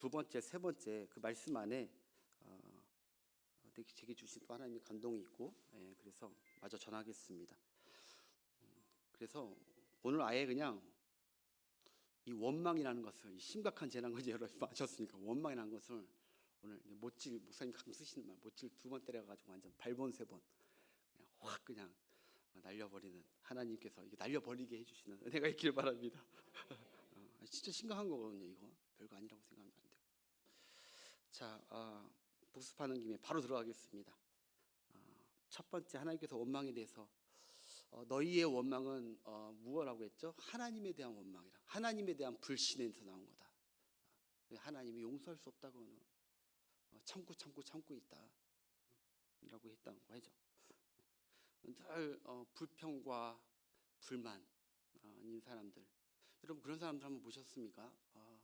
두 번째, 세 번째 그 말씀 안에 제게 주신 또 하나님의 감동이 있고, 그래서 마저 전하겠습니다. 그래서 오늘 아예 그냥 이 원망이라는 것을, 이 심각한 재난까지 여러 번 마셨으니까 원망이라는 것을 오늘 못질, 목사님 가끔 쓰시는 말, 못질 두 번 때려가지고 완전 발본 세 번 그냥 확 그냥 날려버리는, 하나님께서 이게 날려버리게 해주시는 은혜가 있길 바랍니다. 진짜 심각한 거거든요. 이거 별거 아니라고 생각하면 안 돼요. 자, 복습하는 김에 바로 들어가겠습니다. 첫 번째, 하나님께서 원망에 대해서 너희의 원망은 무엇이라고 했죠? 하나님에 대한 원망이라, 하나님에 대한 불신에서 나온 거다. 하나님이 용서할 수 없다고는 참고 있다 라고 했다는 거 하죠. 늘 불평과 불만 인 사람들, 여러분 그런 사람들 한번 보셨습니까? 참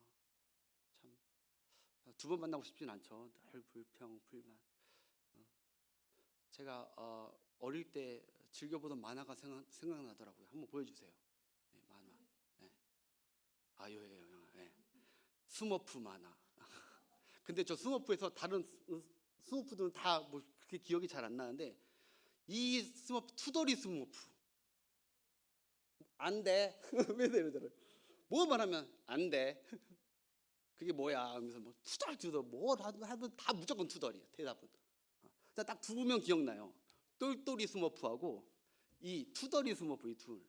두 번 만나고 싶진 않죠. 늘 불평 불만. 제가 어릴 때 즐겨보던 만화가 생각나더라고요. 한번 보여주세요. 네, 만화. 네. 요예요. 네. 스머프 만화. 근데 저 스머프에서 다른 스머프들은 다 뭐 그렇게 기억이 잘 안 나는데, 이 스머프, 투덜이 스머프 안 돼. 왜 이러더라고요. 뭐만 하면 안 돼. 그게 뭐야 하면서 뭐 투덜 뭘 하든 다 무조건 투덜이에요. 대답은. 딱 두 명 기억나요. 똘똘이 스머프하고 이 투덜이 스머프, 이 둘.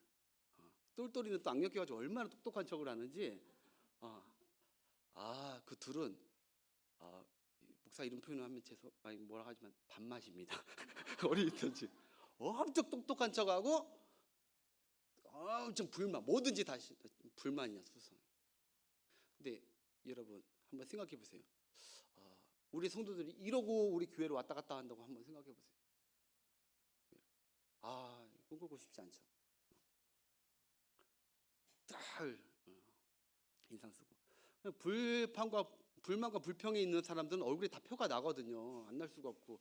똘똘이는 또 악력 껴가지고 얼마나 똑똑한 척을 하는지. 그 둘은 목사 이름 표현하면 뭐라 하지만 밥맛입니다. 어릴 때지 엄청 똑똑한 척하고 엄청 불만, 뭐든지 다 불만이야, 수성. 근데 여러분 한번 생각해 보세요. 우리 성도들이 이러고 우리 교회로 왔다 갔다 한다고 한번 생각해 보세요. 꿈꾸고 싶지 않죠. 딱 인상 쓰고, 불만과 불평에 있는 사람들은 얼굴에 다 표가 나거든요. 안 날 수가 없고.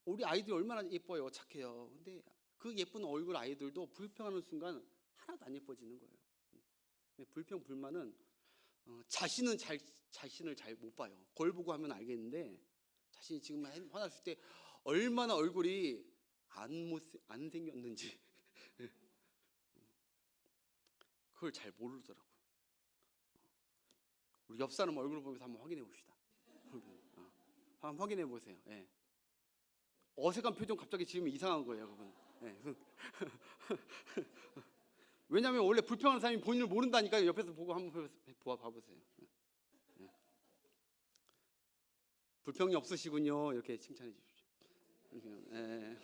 우리 아이들이 얼마나 예뻐요, 착해요. 근데 그 예쁜 얼굴 아이들도 불평하는 순간 하나도 안 예뻐지는 거예요. 불평 불만은 자신을 잘 못 봐요. 거울 보고 하면 알겠는데, 자신이 지금 화났을 때 얼마나 얼굴이 안 생겼는지 그걸 잘 모르더라고요. 우리 옆 사람 얼굴 보면서 한번 확인해 봅시다. 한번 확인해 보세요. 예. 어색한 표정 갑자기 지으면 이상한 거예요, 그분. 예. 왜냐하면 원래 불평하는 사람이 본인을 모른다니까요. 옆에서 보고 한번 봐보세요. 예. 불평이 없으시군요. 이렇게 칭찬해 주십시오. 예.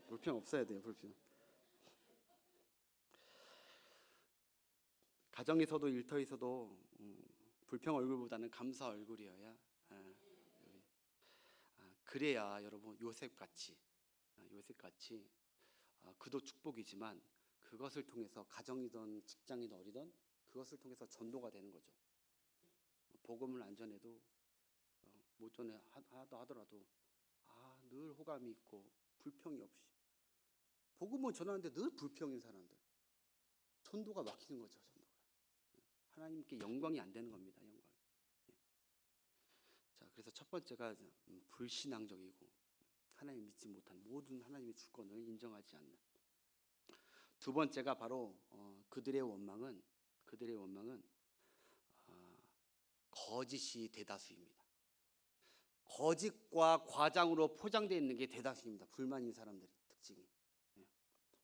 불평 없어야 돼요. 불평. 가정에서도 일터에서도 불평 얼굴보다는 감사 얼굴이어야, 그래야 여러분 요셉같이 그도 축복이지만 그것을 통해서 가정이든 직장이든 어디든 그것을 통해서 전도가 되는 거죠. 복음을 안 전해도 못 전해 하더라도 늘 호감이 있고 불평이 없이 복음을 전하는데 늘 불평인 사람들, 전도가 막히는 거죠. 전도가 하나님께 영광이 안 되는 겁니다. 영광이. 자, 그래서 첫 번째가 불신앙적이고 하나님 믿지 못한, 모든 하나님의 주권을 인정하지 않는. 두 번째가 바로 그들의 원망은 거짓이 대다수입니다. 거짓과 과장으로 포장되어 있는 게 대다수입니다. 불만인 사람들이 특징이.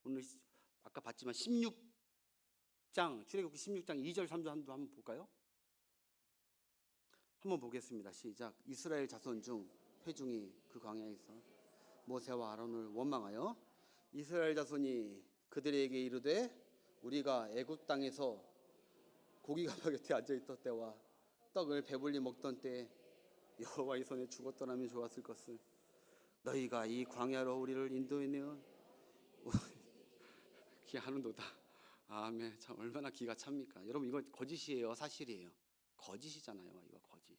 오늘 아까 봤지만 16장, 출애굽기 16장 2절 3절 한번 볼까요? 한번 보겠습니다. 시작. 이스라엘 자손 중 회중이 그 광야에서 모세와 아론을 원망하여 이스라엘 자손이 그들에게 이르되 우리가 애굽 땅에서 고기가 곁에 앉아 있던 때와 떡을 배불리 먹던 때 여호와의 손에 죽었더라면 좋았을 것을 너희가 이 광야로 우리를 인도했네요. 기하는도다. 아멘. 참 얼마나 기가 찹니까? 여러분 이거 거짓이에요, 사실이에요? 거짓이잖아요. 이거 거짓.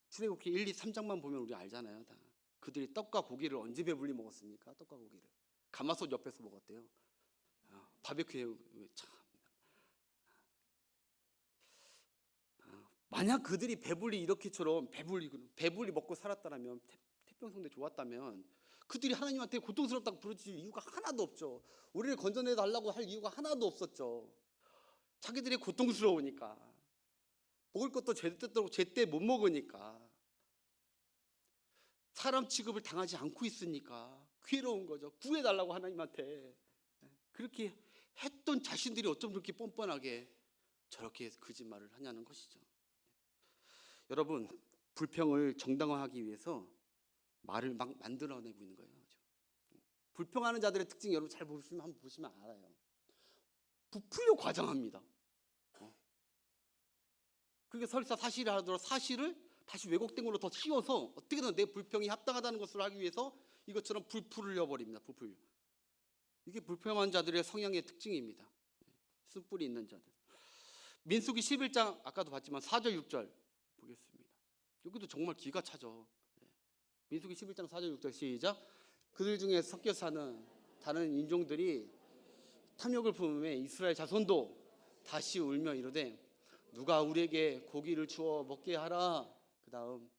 출애굽기 1, 2, 3장만 보면 우리 알잖아요. 다. 그들이 떡과 고기를 언제 배불리 먹었습니까? 떡과 고기를 가마솥 옆에서 먹었대요. 바베큐에 참. 만약 그들이 배불리 이렇게처럼 배불리 먹고 살았다면, 태평성대 좋았다면 그들이 하나님한테 고통스럽다고 부르질 이유가 하나도 없죠. 우리를 건져내 달라고 할 이유가 하나도 없었죠. 자기들이 고통스러우니까, 먹을 것도 제때 못 먹으니까, 사람 취급을 당하지 않고 있으니까 괴로운 거죠. 구해달라고 하나님한테. 그렇게 했던 자신들이 어쩜 그렇게 뻔뻔하게 저렇게 거짓말을 하냐는 것이죠. 여러분, 불평을 정당화하기 위해서 말을 막 만들어내고 있는 거예요. 불평하는 자들의 특징 여러분 잘 보시면 한번 보시면 알아요. 부풀려 과장합니다. 그게 설사 사실을 하더라도 사실을 다시 왜곡된 걸로 더 씌워서 어떻게든 내 불평이 합당하다는 것을 하기 위해서 이것처럼 불풀려 버립니다. 부풀려. 이게 불평한 자들의 성향의 특징입니다. 쓴뿌리 있는 자들. 민수기 11장 아까도 봤지만 4절 6절 보겠습니다. 여기도 정말 기가 차죠. 민수기 11장 4절 6절 시작. 그들 중에 섞여 사는 다른 인종들이 탐욕을 품음에 이스라엘 자손도 다시 울며 이르되 누가 우리에게 고기를 주어 먹게 하라. 그 다음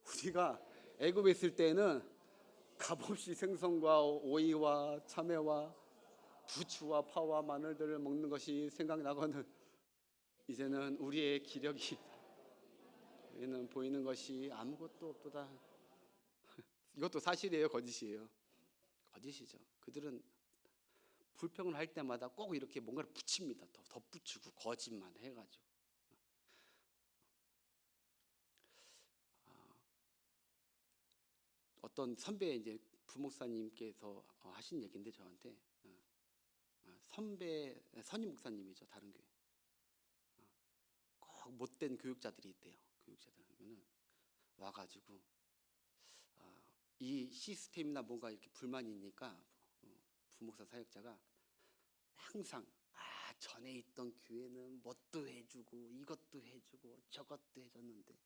우리가 애굽에 있을 때에는 값없이 생선과 오이와 참외와 부추와 파와 마늘들을 먹는 것이 생각나거늘 이제는 우리의 기력이 우리는 보이는 것이 아무것도 없도다. 이것도 사실이에요, 거짓이에요? 거짓이죠. 그들은 불평을 할 때마다 꼭 이렇게 뭔가를 붙입니다. 더 덧붙이고 거짓만 해가지고. 어떤 선배 이제 부목사님께서 하신 얘기인데 저한테 선배 선임 목사님이죠, 다른 교회. 꼭 못된 교육자들이 있대요. 교육자들 하면은 와가지고 이 시스템이나 뭔가 이렇게 불만이 있으니까 부목사 사역자가 항상 전에 있던 교회는 뭣도 해주고 이것도 해주고 저것도 해줬는데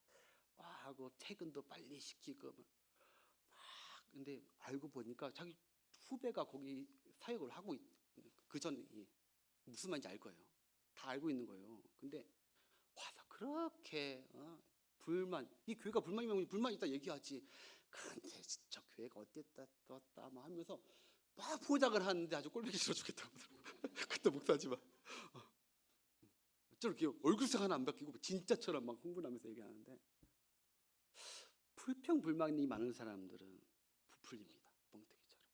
하고 퇴근도 빨리 시키고 막 근데 알고 보니까 자기 후배가 거기 사역을 하고 그 전에 무슨 말인지 알 거예요. 다 알고 있는 거예요. 근데 와서 그렇게 불만, 이 교회가 불만이면 불만 있다 얘기하지. 근데 저 교회가 어땠다 떴다 뭐 하면서 막 포장을 하는데 아주 꼴보기 싫어 죽겠다고. 그때 목사지만 저렇게 얼굴색 하나 안 바뀌고 진짜처럼 막 흥분하면서 얘기하는데 불평 불만이 많은 사람들은 부풀립니다. 뻥튀기처럼.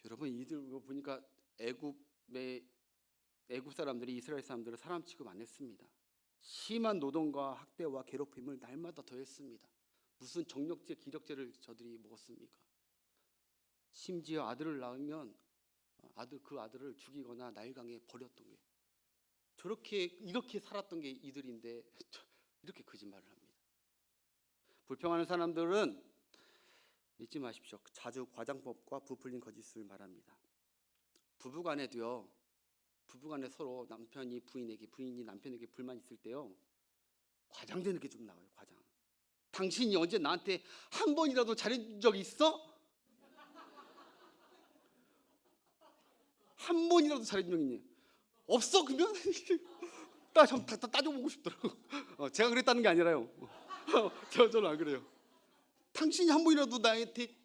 여러분 이들 보니까 애굽 사람들이 이스라엘 사람들을 사람 취급 안 했습니다. 심한 노동과 학대와 괴롭힘을 날마다 더했습니다. 무슨 정력제, 기력제를 저들이 먹었습니까? 심지어 아들을 낳으면 그 아들을 죽이거나 날강에 버렸던 게 이렇게 살았던 게 이들인데 이렇게 거짓말을 합니다. 불평하는 사람들은 잊지 마십시오. 자주 과장법과 부풀린 거짓을 말합니다. 부부간에 서로 남편이 부인에게, 부인이 남편에게 불만 있을 때요, 과장되는 게 좀 나와요. 과장. 당신이 언제 나한테 한 번이라도 잘해준 적 있어? 한 번이라도 잘해준 적 있니? 없어? 그러면 따져보고 싶더라고. 제가 그랬다는 게 아니라요. 저는 안 그래요. 당신이 한 번이라도 나한테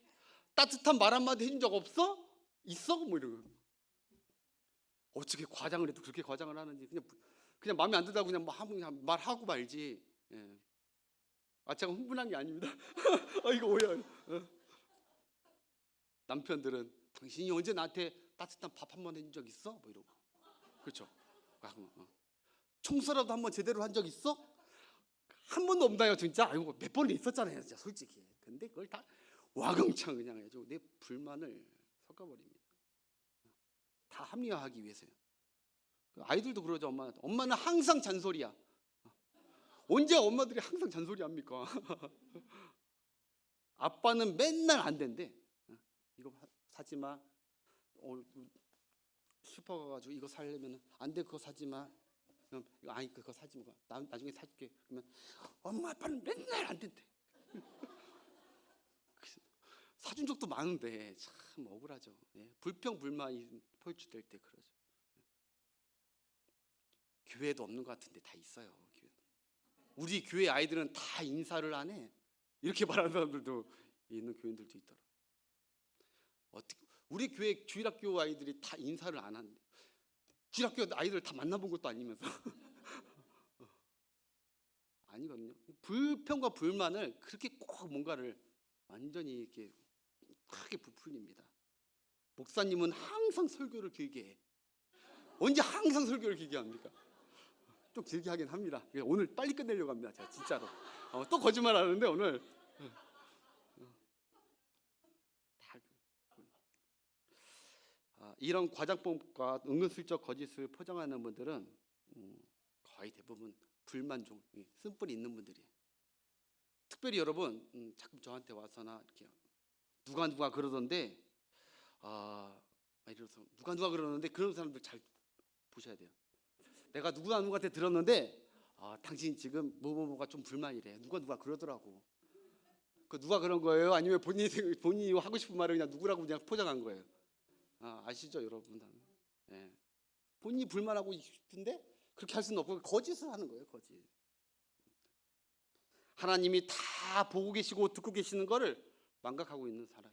따뜻한 말 한마디 해준 적 없어? 있어? 뭐 이러고. 어떻게 과장을 해도 그렇게 과장을 하는지 그냥 마음에 안 든다고 그냥 말하고 말지. 예. 제가 흥분한 게 아닙니다. 이거 오해요. 남편들은 당신이 언제 나한테 따뜻한 밥 한 번 해준 적 있어? 뭐 이러고. 그렇죠. 청소라도 한 번 제대로 한 적 있어? 한 번도 없나요, 진짜? 아이고 몇 번은 있었잖아요, 진짜 솔직히. 근데 그걸 다 와금창 그냥 해줘. 내 불만을 섞어버립니다. 다 합리화하기 위해서요. 아이들도 그러죠. 엄마는 항상 잔소리야. 언제 엄마들이 항상 잔소리합니까? 아빠는 맨날 안 된대. 이거 사지 마. 슈퍼 가가지고 이거 사려면 안 돼, 그거 사지 마. 아니 그거 사지 마. 나중에 사줄게. 그러면 엄마 아빠는 맨날 안 된대. 사준 적도 많은데 참 억울하죠. 불평 불만이 포유될 때 그러죠. 교회도 없는 것 같은데 다 있어요. 우리 교회 아이들은 다 인사를 안 해. 이렇게 말하는 사람들도 있는 교인들도 있더라. 어떻게 우리 교회 주일학교 아이들이 다 인사를 안 하는데, 주일학교 아이들 다 만나본 것도 아니면서 아니거든요. 불평과 불만을 그렇게 꼭 뭔가를 완전히 이렇게 크게 부풀립니다. 목사님은 항상 설교를 길게 해. 언제 항상 설교를 길게 합니까? 좀 길게 하긴 합니다. 오늘 빨리 끝내려고 합니다. 제가 진짜로. 또 거짓말 하는데 오늘 이런 과장법과 은근슬쩍 거짓을 포장하는 분들은 거의 대부분 불만종, 쓴뿌리 있는 분들이에요. 특별히 여러분 자꾸 저한테 와서나 이렇게 누가 그러던데, 이래서 누가 그러는데, 그런 사람들 잘 보셔야 돼요. 내가 누구한테 들었는데 당신 지금 뭐가 좀 불만이래. 누가 그러더라고. 그 누가 그런 거예요? 아니면 본인이 하고 싶은 말을 그냥 누구라고 그냥 포장한 거예요? 아시죠, 여러분? 예. 본인이 불만하고 싶은데 그렇게 할 수는 없고 거짓을 하는 거예요, 거짓. 하나님이 다 보고 계시고 듣고 계시는 거를 망각하고 있는 사람.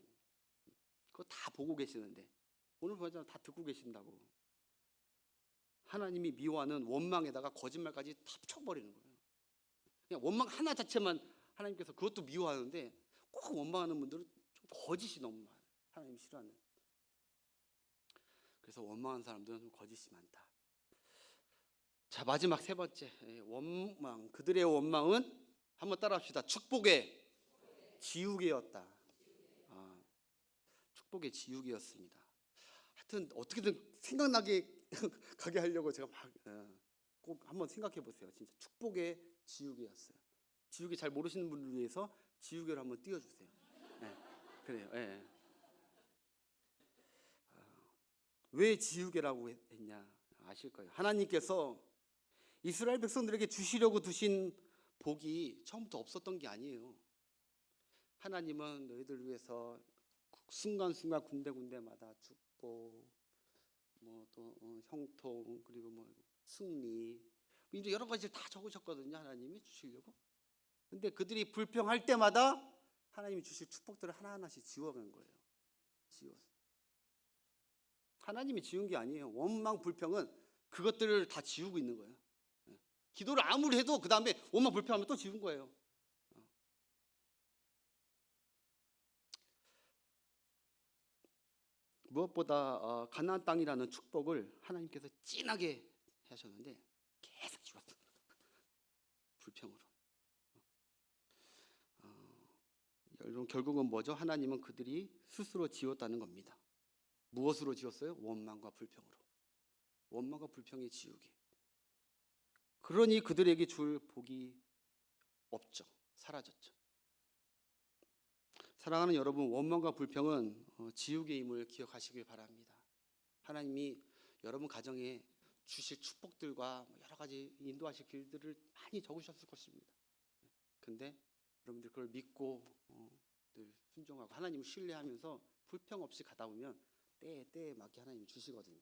그거 다 보고 계시는데 오늘 보잖아, 다 듣고 계신다고. 하나님이 미워하는 원망에다가 거짓말까지 합쳐버리는 거예요. 그냥 원망 하나 자체만 하나님께서 그것도 미워하는데, 꼭 원망하는 분들은 좀 거짓이 너무 많아요. 하나님 싫어하는. 그래서 원망하는 사람들은 좀 거짓이 많다. 자, 마지막 세 번째, 원망. 그들의 원망은 한번 따라합시다. 축복의 지우개였다. 축복의 지우개였습니다. 하여튼 어떻게든 생각나게 가게 하려고 제가 꼭 한번 생각해 보세요. 진짜 축복의 지우개였어요. 지우개 잘 모르시는 분들 위해서 지우개를 한번 띄워주세요. 네, 그래요. 네. 왜 지우개라고 했냐 아실 거예요. 하나님께서 이스라엘 백성들에게 주시려고 두신 복이 처음부터 없었던 게 아니에요. 하나님은 너희들 위해서 순간순간 군데군데마다 축복, 또 형통, 그리고 승리, 이제 여러 가지를 다 적으셨거든요. 하나님이 주시려고. 근데 그들이 불평할 때마다 하나님이 주실 축복들을 하나하나씩 지워간 거예요. 지웠어요. 하나님이 지운 게 아니에요. 원망, 불평은 그것들을 다 지우고 있는 거예요. 기도를 아무리 해도 그 다음에 원망, 불평하면 또 지운 거예요. 무엇보다 가나안 땅이라는 축복을 하나님께서 진하게 하셨는데 계속 지웠어요. 불평으로. 여러분, 결국은 뭐죠? 하나님은 그들이 스스로 지웠다는 겁니다. 무엇으로 지웠어요? 원망과 불평으로. 원망과 불평의 지우개. 그러니 그들에게 줄 복이 없죠. 사라졌죠. 사랑하는 여러분, 원망과 불평은 지우개임을 기억하시길 바랍니다. 하나님이 여러분 가정에 주실 축복들과 여러 가지 인도하실 길들을 많이 적으셨을 것입니다. 근데 여러분들 그걸 믿고 늘 순종하고 하나님을 신뢰하면서 불평 없이 가다 보면 때에 맞게 하나님이 주시거든요.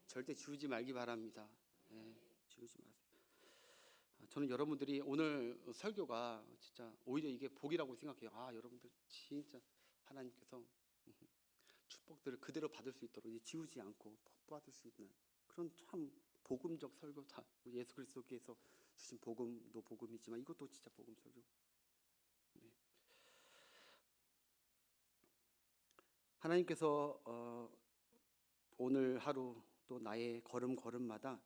절대 지우지 말기 바랍니다. 지우지 마세요. 저는 여러분들이 오늘 설교가 진짜 오히려 이게 복이라고 생각해요. 여러분들 진짜 하나님께서 축복들을 그대로 받을 수 있도록 지우지 않고 받을 수 있는 그런 참 복음적 설교다. 예수 그리스도께서 주신 복음도 복음이지만 이것도 진짜 복음 설교. 하나님께서 오늘 하루 또 나의 걸음마다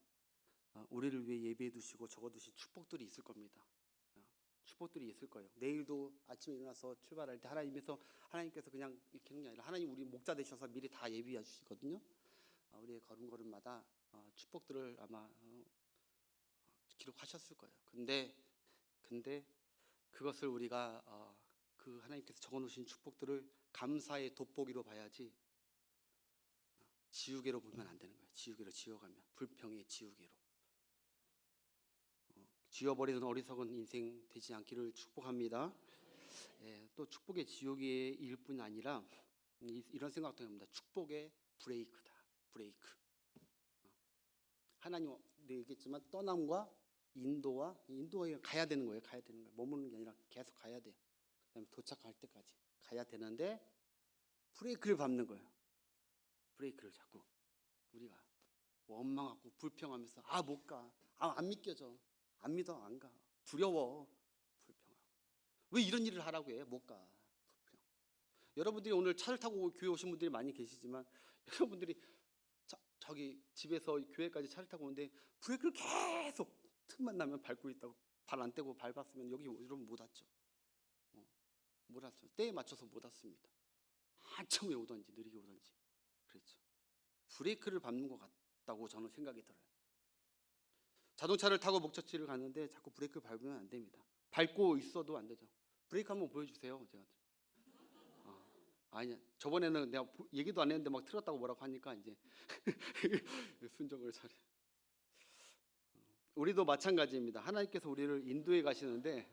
우리를 위해 예비해 두시고 적어 두신 축복들이 있을 겁니다. 축복들이 있을 거예요. 내일도 아침에 일어나서 출발할 때 하나님께서 그냥 이렇게 하는 게 아니라 하나님 우리 목자 되셔서 미리 다 예비해 주시거든요. 우리의 걸음마다 축복들을 아마 기록하셨을 거예요. 근데 그것을 우리가 그 하나님께서 적어 놓으신 축복들을 감사의 돋보기로 봐야지 지우개로 보면 안 되는 거예요. 지우개로 지워가면 불평의 지우개로. 지워버리는 어리석은 인생 되지 않기를 축복합니다. 또 축복의 지우개일 뿐 아니라 이런 생각도 합니다. 축복의 브레이크다. 브레이크. 하나님 내가 얘기했지만 떠남과 인도에 가야 되는 거예요. 가야 되는 거예요. 머무는 게 아니라 계속 가야 돼요. 그다음에 도착할 때까지 가야 되는데 브레이크를 밟는 거예요. 브레이크를 잡고 우리가 원망하고 불평하면서 못 가. 안 믿겨져. 안 믿어. 안 가. 두려워. 불평하고. 왜 이런 일을 하라고 해? 못 가. 불평. 여러분들이 오늘 차를 타고 교회 오신 분들이 많이 계시지만 여러분들이 저기 집에서 교회까지 차를 타고 오는데 브레이크를 계속 틈만 나면 밟고 있다고 발 안 떼고 밟았으면 여기 여러분 못 왔죠. 못 왔죠. 때에 맞춰서 못 왔습니다. 한참 오던지 느리게 오던지 그랬죠. 브레이크를 밟는 것 같다고 저는 생각이 들어요. 자동차를 타고 목적지를 가는데 자꾸 브레이크 밟으면 안 됩니다. 밟고 있어도 안 되죠. 브레이크 한번 보여주세요. 제가 아니야. 저번에는 내가 얘기도 안 했는데 막 틀었다고 뭐라고 하니까 이제 순종을 잘해. 우리도 마찬가지입니다. 하나님께서 우리를 인도해 가시는데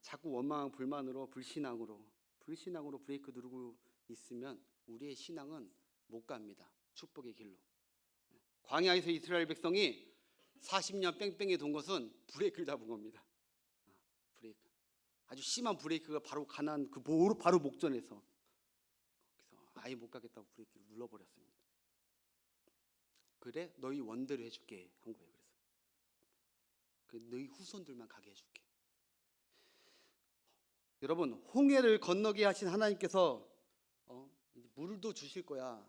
자꾸 원망 불만으로 불신앙으로 브레이크 누르고 있으면 우리의 신앙은 못 갑니다. 축복의 길로. 광야에서 이스라엘 백성이 40년 뺑뺑이 돈 것은 브레이크를 잡은 겁니다. 브레이크. 아주 심한 브레이크가 바로 가난 바로 목전에서 그래서 아예 못 가겠다고 브레이크를 눌러버렸습니다. 그래 너희 원대로 해줄게 한 거예요. 그래서 너희 후손들만 가게 해줄게. 여러분 홍해를 건너게 하신 하나님께서 물도 주실 거야.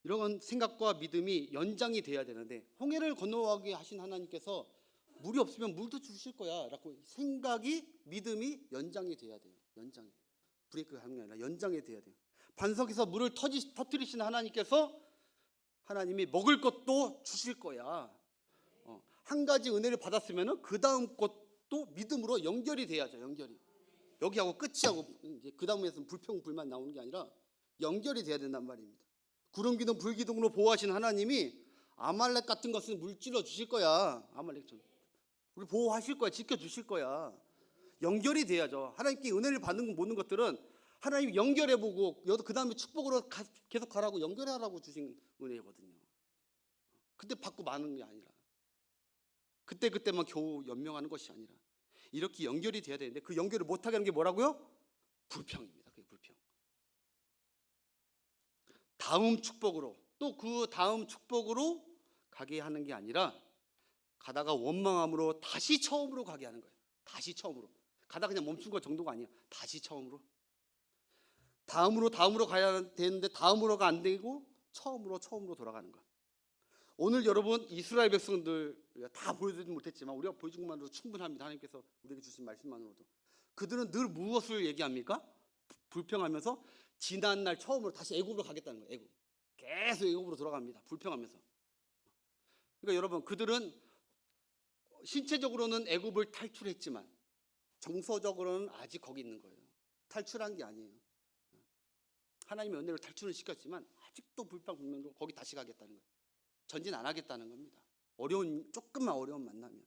이런 생각과 믿음이 연장이 돼야 되는데 홍해를 건너가게 하신 하나님께서 물이 없으면 물도 주실 거야 라고 생각이 믿음이 연장이 돼야 돼요. 연장이. 브레이크가 하는 게 아니라 연장이 돼야 돼요. 반석에서 물을 터뜨리신 하나님이 먹을 것도 주실 거야. 한 가지 은혜를 받았으면 그 다음 것도 믿음으로 연결이 돼야죠. 연결이. 여기하고 끝이하고 이제 그 다음에서는 불평 불만 나오는 게 아니라 연결이 돼야 된단 말입니다. 구름 기둥 불 기둥으로 보호하신 하나님이 아말렉 같은 것은 물질러 주실 거야. 아말렉처럼 우리 보호하실 거야. 지켜주실 거야. 연결이 돼야죠. 하나님께 은혜를 받는 모든 것들은 하나님이 연결해보고 그 다음에 축복으로 계속 가라고 연결하라고 주신 은혜거든요. 그때 받고 마는 게 아니라 그때만 겨우 연명하는 것이 아니라 이렇게 연결이 돼야 되는데 그 연결을 못하게 하는 게 뭐라고요? 불평입니다. 그게 불평. 다음 축복으로 또 그 다음 축복으로 가게 하는 게 아니라 가다가 원망함으로 다시 처음으로 가게 하는 거예요. 다시 처음으로. 가다가 그냥 멈춘 것 정도가 아니야. 다시 처음으로. 다음으로 가야 되는데 다음으로가 안 되고 처음으로 돌아가는 거야. 오늘 여러분 이스라엘 백성들 다 보여주지 못했지만 우리가 보여준 것만으로도 충분합니다. 하나님께서 우리에게 주신 말씀만으로도. 그들은 늘 무엇을 얘기합니까? 불평하면서 지난날 처음으로 다시 애굽으로 가겠다는 거예요. 애굽. 계속 애굽으로 돌아갑니다. 불평하면서. 그러니까 여러분 그들은 신체적으로는 애굽을 탈출했지만 정서적으로는 아직 거기 있는 거예요. 탈출한 게 아니에요. 하나님의 은혜로 탈출은 시켰지만 아직도 불평불만으로 거기 다시 가겠다는 거예요. 전진 안 하겠다는 겁니다. 조금만 어려운 만나면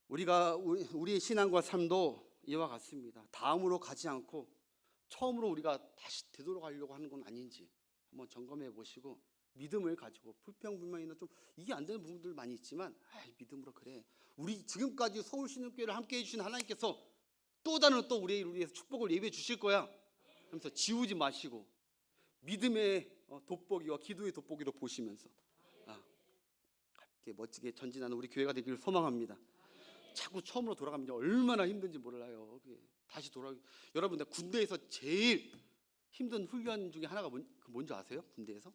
우리의 신앙과 삶도 이와 같습니다. 다음으로 가지 않고 처음으로 우리가 다시 되돌아가려고 하는 건 아닌지 한번 점검해 보시고 믿음을 가지고 불평불만이나 좀 이게 안 되는 부분들 많이 있지만 믿음으로 그래. 우리 지금까지 서울신흥교회를 함께 해주신 하나님께서 또 다른 우리를 위해서 축복을 예비해 주실 거야 하면서 지우지 마시고 믿음의 돋보기와 기도의 돋보기로 보시면서 멋지게 전진하는 우리 교회가 되기를 소망합니다. 자꾸 처음으로 돌아가면 얼마나 힘든지 몰라요. 다시 돌아가기. 여러분 군대에서 제일 힘든 훈련 중에 하나가 뭔지 아세요? 군대에서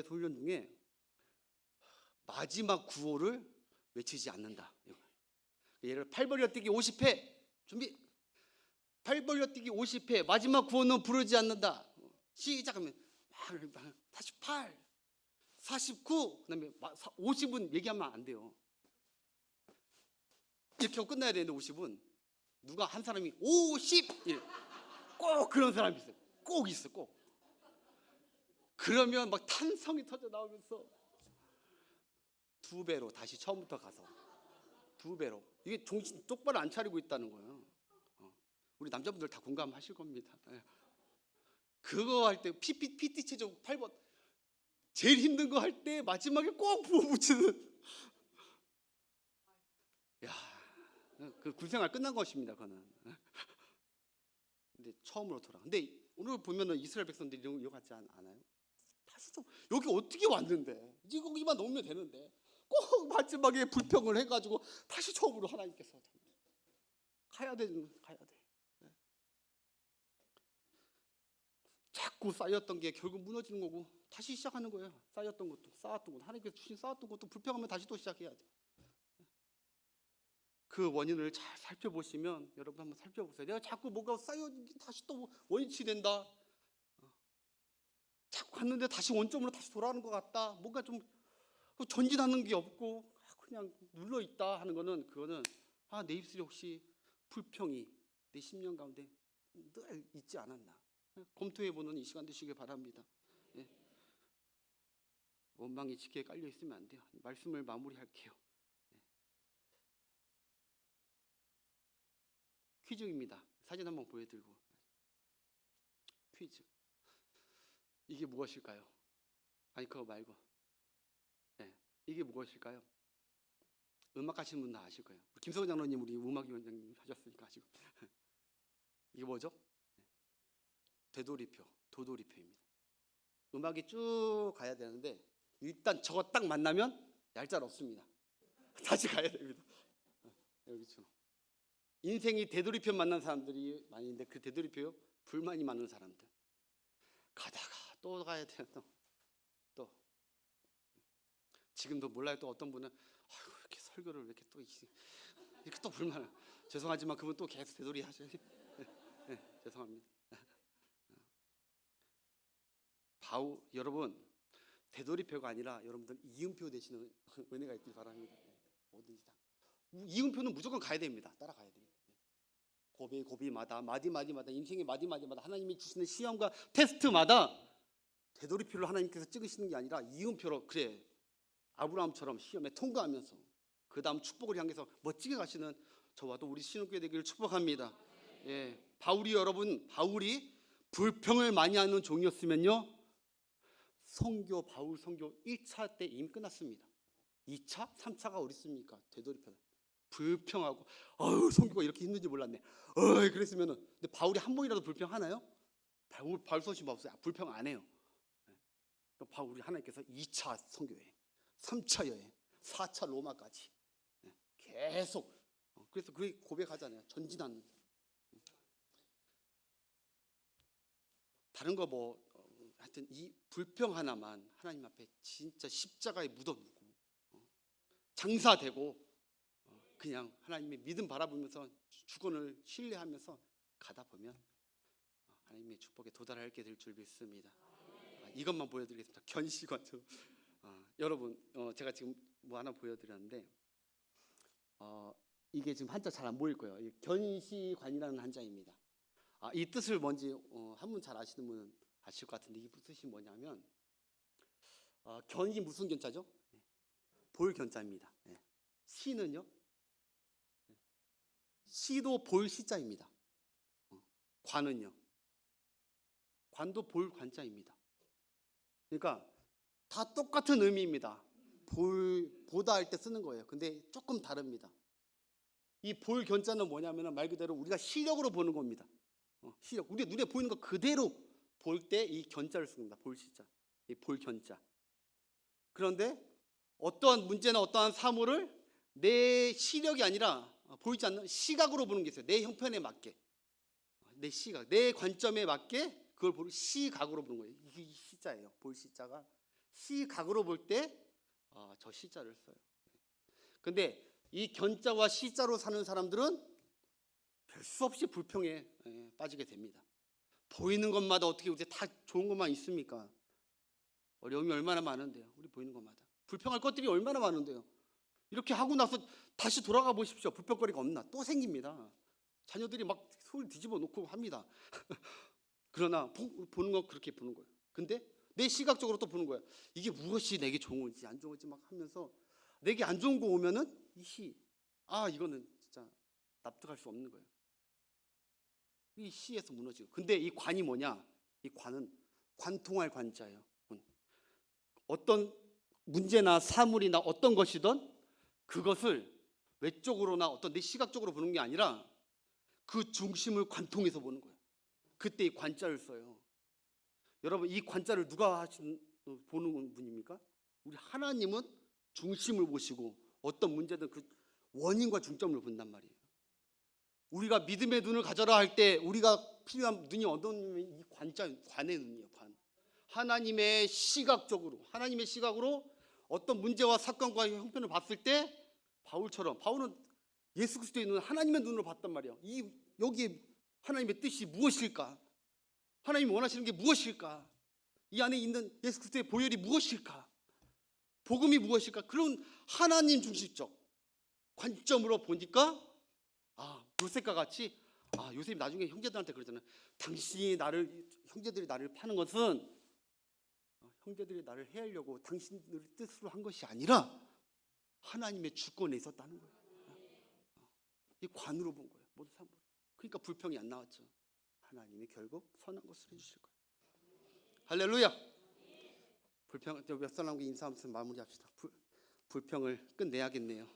훈련 중에 마지막 구호를 외치지 않는다. 예를 들어 8벌려 뛰기 50회 준비. 8벌려 뛰기 50회 마지막 구호는 부르지 않는다. 시작하면 48, 49, 그다음에 50은 얘기하면 안 돼요. 이렇게 하고 끝나야 되는데 50은 누가 한 사람이 50 꼭 그런 사람이 있어요. 꼭 있어 꼭. 그러면 막 탄성이 터져 나오면서 2배로 다시 처음부터 가서 2배로 이게 정신 똑바로 안 차리고 있다는 거예요. 우리 남자분들 다 공감하실 겁니다. 그거 할 때 PT 체조 8번 제일 힘든 거 할 때 마지막에 꼭 부어 붙이는. 야, 그 군생활 끝난 것입니다. 그거는. 근데 처음으로 돌아. 근데 오늘 보면은 이스라엘 백성들이 이거 같지 않아요? 다시 또 여기 어떻게 왔는데? 이제 거기만 놓으면 되는데 꼭 마지막에 불평을 해가지고 다시 처음으로 하나님께서 가야 돼. 자꾸 쌓였던 게 결국 무너지는 거고 다시 시작하는 거예요. 쌓였던 것도 쌓았던 것도 하나님께서 주신 쌓았던 것도 불평하면 다시 또 시작해야 돼. 그 원인을 잘 살펴보시면 여러분 한번 살펴보세요. 내가 자꾸 뭐가 쌓여 다시 또 원인치 된다. 자꾸 갔는데 다시 원점으로 다시 돌아오는 것 같다. 뭔가 좀 전진하는 게 없고 그냥 눌러 있다 하는 거는 그거는 내 입술에 혹시 불평이 내 심령 가운데 늘 있지 않았나. 검토해보는 이 시간 되시길 바랍니다. 예. 원망이 지키에 깔려 있으면 안 돼요. 말씀을 마무리할게요. 예. 퀴즈입니다. 사진 한번 보여드리고. 퀴즈. 이게 무엇일까요? 아니 그거 말고. 예. 이게 무엇일까요? 음악 하시는 분 다 아실 거예요. 김성근 장로님 우리 음악위원장님 하셨으니까 아시고. 이게 뭐죠? 되돌이표, 도돌이표입니다. 음악이 쭉 가야 되는데 일단 저거 딱 만나면 얄짤 없습니다. 다시 가야 됩니다. 여기죠. 인생이 되돌이표 만난 사람들이 많이 있는데 그 되돌이표요? 불만이 많은 사람들. 가다가 또 가야 돼요. 또 지금도 몰라요. 또 어떤 분은 이렇게 설교를 왜 이렇게 또 이렇게 또 불만을. 죄송하지만 그분 또 계속 되돌이 하셔야 돼요. 죄송합니다. 여러분 되돌이표가 아니라 여러분들 이음표 되시는 은혜가 있길 바랍니다. 뭐든지 다 이음표는 무조건 가야 됩니다. 따라가야 됩니다. 고비마다 마디마디마다 인생의 마디마디마다 하나님이 주시는 시험과 테스트마다 되돌이표를 하나님께서 찍으시는 게 아니라 이음표로 그래 아브라함처럼 시험에 통과하면서 그 다음 축복을 향해서 멋지게 가시는 저와도 우리 신혼교회 되기를 축복합니다. 예, 바울이 불평을 많이 하는 종이었으면요 바울 선교 1차 때 이미 끝났습니다. 2차, 3차가 어디 있습니까? 되돌이표다. 불평하고 선교가 이렇게 힘든지 몰랐네. 그랬으면은 근데 바울이 한 번이라도 불평하나요? 바울 소식 없어요. 불평 안 해요. 바울이 하나님께서 2차 선교여행, 3차 여행, 4차 로마까지 계속 그래서 그 고백하잖아요. 전진하는 다른 거 하여튼 이 불평 하나만 하나님 앞에 진짜 십자가에 묻어두고 장사되고 그냥 하나님의 믿음 바라보면서 주권을 신뢰하면서 가다 보면 하나님의 축복에 도달하게 될 줄 믿습니다. 이것만 보여드리겠습니다. 견시관처럼. 여러분 제가 지금 뭐 하나 보여드렸는데 이게 지금 한자 잘 안 보일 거예요. 견시관이라는 한자입니다. 이 뜻을 뭔지 한 분 잘 아시는 분은 아실 것 같은데 이 뜻이 뭐냐면 견이 무슨 견자죠? 볼 견자입니다. 시는요? 시도 볼 시자입니다. 관은요? 관도 볼 관자입니다. 그러니까 다 똑같은 의미입니다. 보다 할 때 쓰는 거예요. 근데 조금 다릅니다. 이 볼 견자는 뭐냐면 말 그대로 우리가 시력으로 보는 겁니다. 시력. 우리 눈에 보이는 거 그대로 볼 때 이 견자를 씁니다. 볼 시자. 이 볼 견자. 그런데 어떠한 문제나 어떠한 사물을 내 시력이 아니라 보이지 않는 시각으로 보는 게 있어요. 내 형편에 맞게. 내 시각, 내 관점에 맞게 그걸 보는 시각으로 보는 거예요. 이게 시자예요. 볼 시자가 시각으로 볼 때 저 시자를 써요. 근데 이 견자와 시자로 사는 사람들은 별 수 없이 불평에 빠지게 됩니다. 보이는 것마다 어떻게 우리 다 좋은 것만 있습니까? 어려움이 얼마나 많은데요. 우리 보이는 것마다 불평할 것들이 얼마나 많은데요. 이렇게 하고 나서 다시 돌아가 보십시오. 불평거리가 없나? 또 생깁니다. 자녀들이 막 손을 뒤집어 놓고 합니다. 그러나 보는 건 그렇게 보는 거예요. 근데 내 시각적으로 또 보는 거예요. 이게 무엇이 내게 좋은지 안 좋은지 막 하면서 내게 안 좋은 거 오면은 이거는 진짜 납득할 수 없는 거예요. 이 시에서 무너지고. 근데 이 관이 뭐냐? 이 관은 관통할 관자예요. 어떤 문제나 사물이나 어떤 것이든 그것을 외적으로나 어떤 내 시각적으로 보는 게 아니라 그 중심을 관통해서 보는 거예요. 그때 이 관자를 써요. 여러분, 이 관자를 누가 보는 분입니까? 우리 하나님은 중심을 보시고 어떤 문제든 그 원인과 중점을 본단 말이에요. 우리가 믿음의 눈을 가져라 할 때 우리가 필요한 눈이 어떤 눈이면 이 관의 눈이에요. 관. 하나님의 시각으로 어떤 문제와 사건과 형편을 봤을 때 바울은 예수 그리스도의 눈, 하나님의 눈으로 봤단 말이에요. 여기에 하나님의 뜻이 무엇일까? 하나님이 원하시는 게 무엇일까? 이 안에 있는 예수 그리스도의 보혈이 무엇일까? 복음이 무엇일까? 그런 하나님 중심적 관점으로 보니까 요셉과 같이 요셉이 나중에 형제들한테 그러잖아요. 형제들이 나를 파는 것은 형제들이 나를 해하려고 당신들의 뜻으로 한 것이 아니라 하나님의 주권에 있었다는 거예요. 이 관으로 본 거예요. 모든 사람으로. 그러니까 불평이 안 나왔죠. 하나님이 결국 선한 것을 해주실 거예요. 할렐루야. 불평 몇 살 남은 게 인사하면서 마무리합시다. 불평을 끝내야겠네요.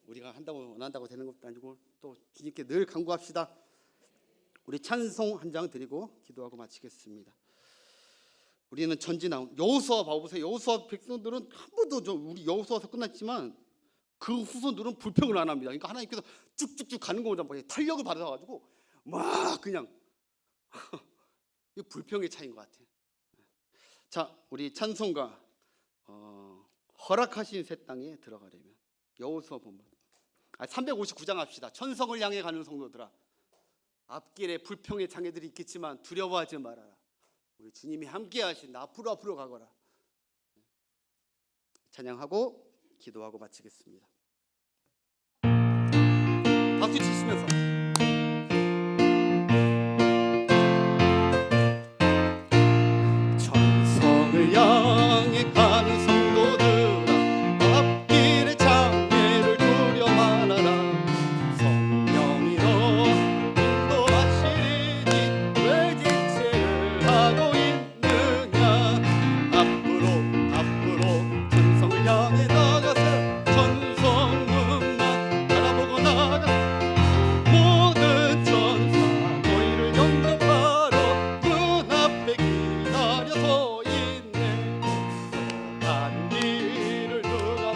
우리가 원한다고 되는 것도 아니고 또 주님께 늘 간구합시다. 우리 찬송 한 장 드리고 기도하고 마치겠습니다. 우리는 전진하온 여호수아 봐보세요. 여호수아 백성들은 한 번도 우리 여호수아서 끝났지만 그 후손들은 불평을 안 합니다. 그러니까 하나님께서 쭉쭉쭉 가는 거보다 탄력을 받아가지고 막 그냥 이 불평의 차이인 것 같아요. 자, 우리 찬송가 허락하신 새 땅에 들어가려면 여호수아 본문 359장 합시다. 천성을 향해 가는 성도들아, 앞길에 불평의 장애들이 있겠지만 두려워하지 말아라. 우리 주님이 함께 하신다. 앞으로 가거라. 찬양하고 기도하고 마치겠습니다. 박수 치시면서 천성을 향해 가는 성도들아, 앞길에 장애를 두려 말아라. 성령이 너 인도하시리니 왜 지체를 하고 있느냐. 앞으로 천성을 향해 나가세. 천성문만 바라보고 나가세. 모든 천사 너희를 영접하러 문 앞에 기다려서 있네. 가는 길을 누가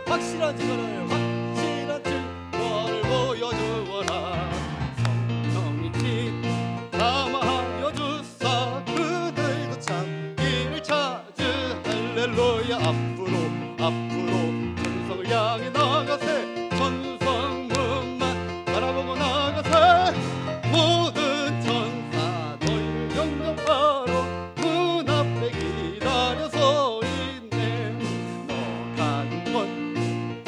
확실한 증거를 보여주어라. 성령이 담아하여 주사 그들도 참 길을 찾으. 할렐루야. 앞으로 천성을 향해 나가세. 천성문만 바라보고 나가세. 모든 천사 너희를 영접하러 문 앞에 기다려서 있네. 너 가는 곳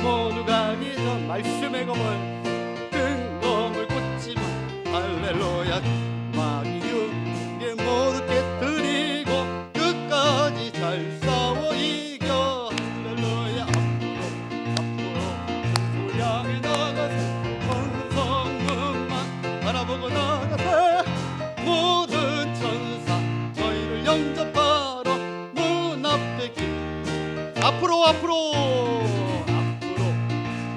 모두 가기 전 말씀의 검을 뜬검을 꽂지만 할렐루야. 마귀 육에 모두 깨뜨리고 끝까지 잘 싸워 이겨. 할렐루야. 앞으로 천성을 향해 나가세. 천성문만 바라보고 나가세. 모든 천사 저희를 영접하러 문 앞에 앞으로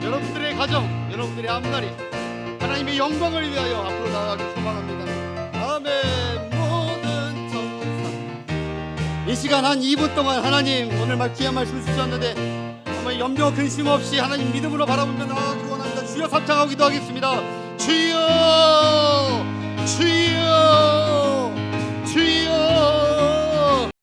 여러분들의 가정, 여러분들의 앞날이 하나님의 영광을 위하여 앞으로 나아가길 소망합니다. 아멘. 모든 천사, 이 시간 한 2분 동안 하나님 오늘 귀한 말씀 주셨는데 정말 염려 근심 없이 하나님 믿음으로 바라보며 나아가기 원합니다. 주여, 합창하고 기도하겠습니다. 주여